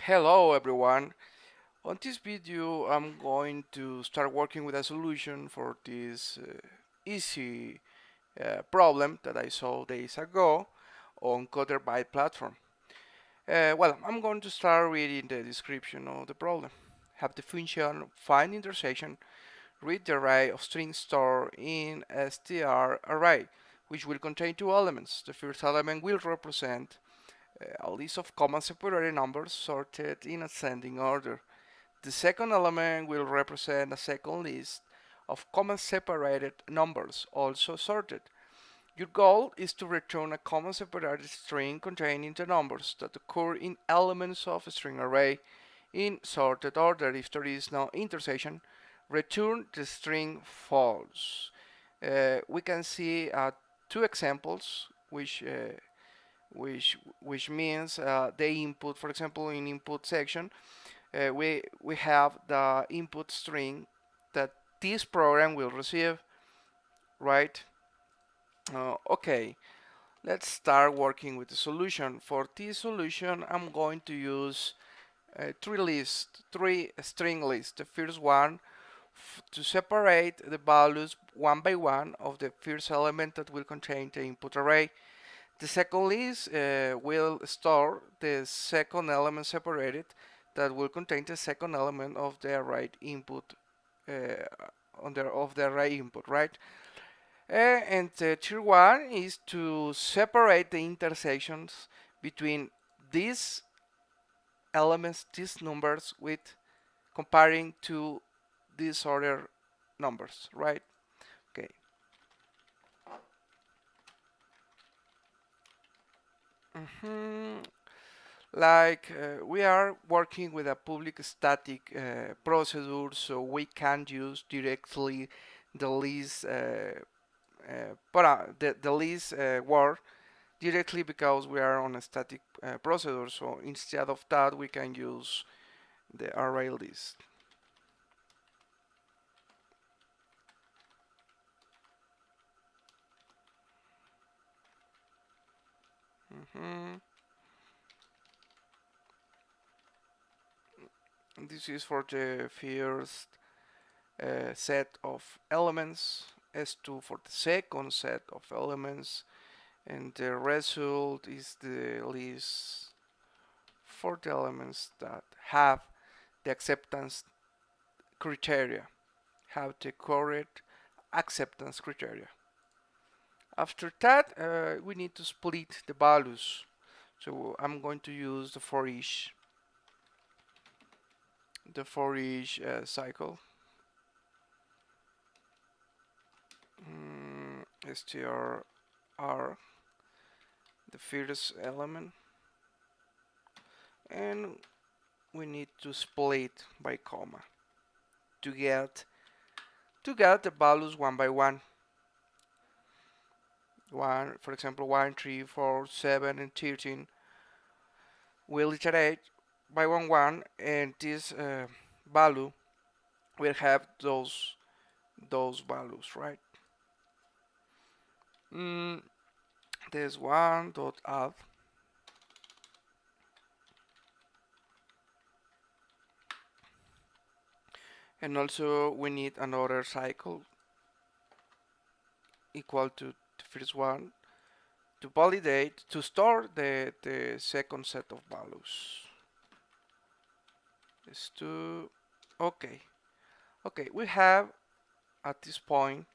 Hello everyone. On this video I'm going to start working with a solution for this easy problem that I saw days ago on CoderByte platform. I'm going to start reading the description of the problem. Have the function find intersection read the array of strings stored in str array, which will contain two elements. The first element will represent a list of comma separated numbers sorted in ascending order. The second element will represent a second list of comma-separated numbers, also sorted. Your goal is to return a comma-separated string containing the numbers that occur in elements of a string array in sorted order. If there is no intersection, return the string false. We can see two examples which means the input, for example, in input section we have the input string that this program will receive, right? Okay, let's start working with the solution. For this solution, I'm going to use three string lists. The first one to separate the values one by one of the first element that will contain the input array. The second list will store the second element separated that will contain the second element of the array input of the array input, right? And the third one is to separate the intersections between these elements, these numbers, with comparing to these other numbers, right? Okay. We are working with a public static procedure, so we can't use directly the list the list word directly because we are on a static procedure. So instead of that, we can use the array list. Mhm. This is for the first set of elements, S2 for the second set of elements, and the result is the list for the elements that have the acceptance criteria, have the correct acceptance criteria. After that, we need to split the values. So I'm going to use the for each cycle. Str r the first element, and we need to split by comma to get the values one by one. For example, 1, 3, 4, 7, and 13 will iterate by 1, and this value will have those values, right? This one dot add, and also we need another cycle equal to the first one to validate, to store the second set of values. Is to okay. We have at this point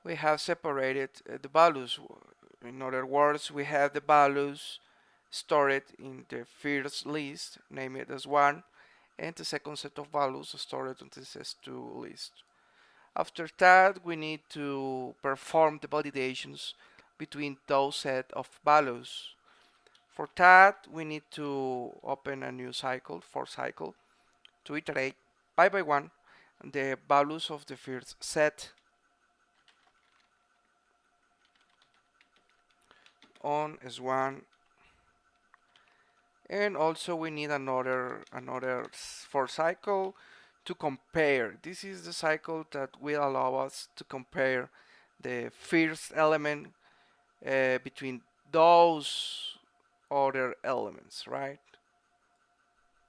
we have separated the values. In other words, we have the values stored in the first list, name it as 1, and the second set of values stored on this S2 list. After that, we need to perform the validations between those set of values. For that, we need to open a new cycle, for cycle, to iterate by one the values of the first set on S1, and also we need another for cycle to compare. This is the cycle that will allow us to compare the first element between those other elements, right?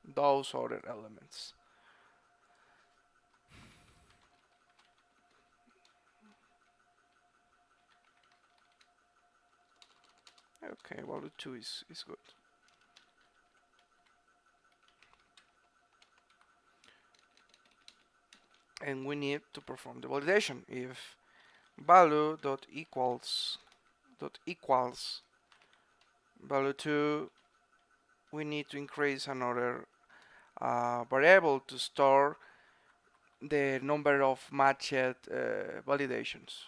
those other elements. Okay, value 2 is good. And we need to perform the validation. If value dot equals value 2, we need to increase another variable to store the number of matched validations.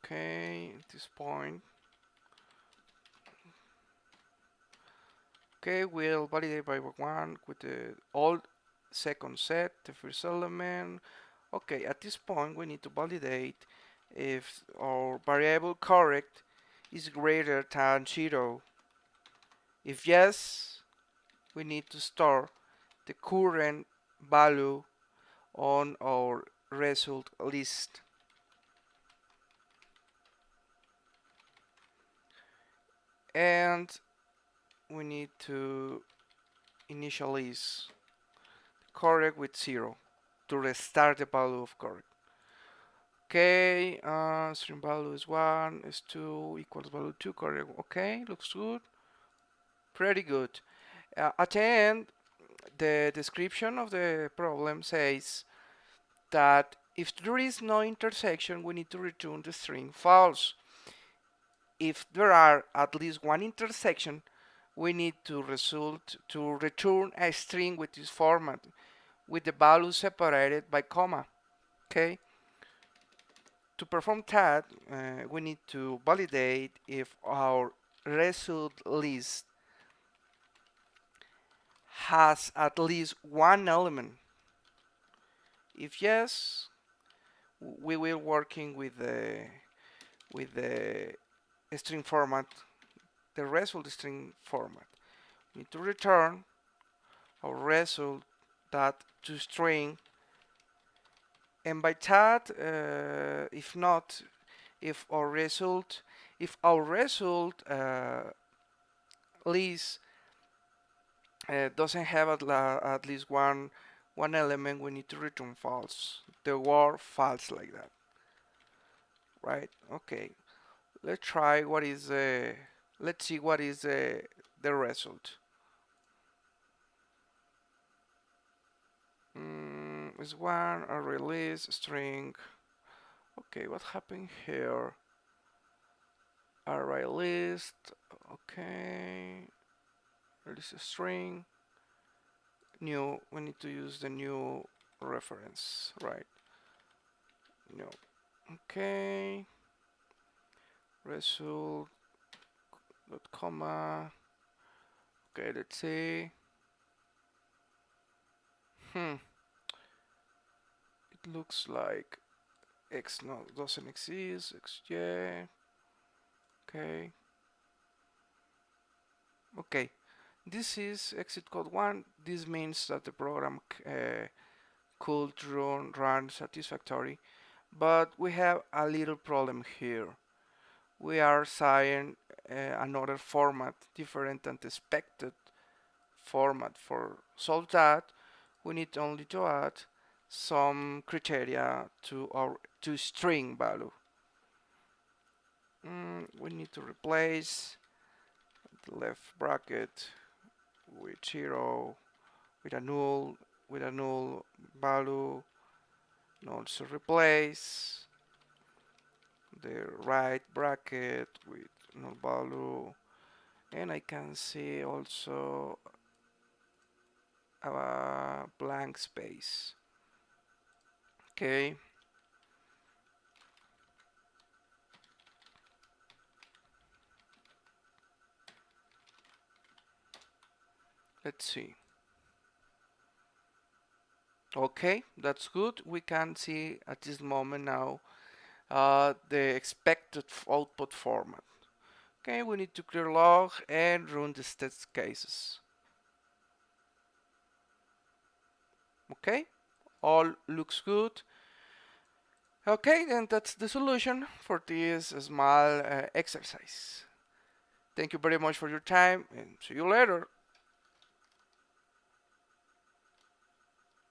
Okay, at this point, okay, we'll validate by one with the old second set, the first element. Okay, at this point, we need to validate if our variable correct is greater than 0. If yes, we need to store the current value on our result list. And we need to initialize correct with 0 to restart the value of correct. Okay, string value is 1, is 2, equals value 2, correct. Okay, looks good. Pretty good. At the end, the description of the problem says that if there is no intersection, we need to return the string false. If there are at least one intersection, we need to return a string with this format, with the value separated by comma. Okay. To perform that, we need to validate if our result list has at least one element. If yes, we will working with the string format, the result string format. We need to return our result that to string, and by that, if not, if our result list doesn't have at least one element, we need to return false. The word false like that, right? Okay, let's try what is let's see what is the result. Is one a release string. Okay, what happened here? Array list. Okay, release a string. New. We need to use the new reference, right? No. Okay. Result. Dot comma. Okay, let's see. It looks like X doesn't exist. XJ. Okay. Okay. This is exit code 1. This means that the program could run satisfactory, but we have a little problem here. We are saying another format different than the expected format. For solve that, we need only to add some criteria to our string value. We need to replace the left bracket with 0, with a null value, and also replace the right bracket with null value, and I can see also a blank space. Okay. Let's see. Okay, that's good. We can see at this moment now the expected output format. Okay, we need to clear log and run the test cases. Okay, all looks good. Okay, then that's the solution for this small exercise. Thank you very much for your time and see you later.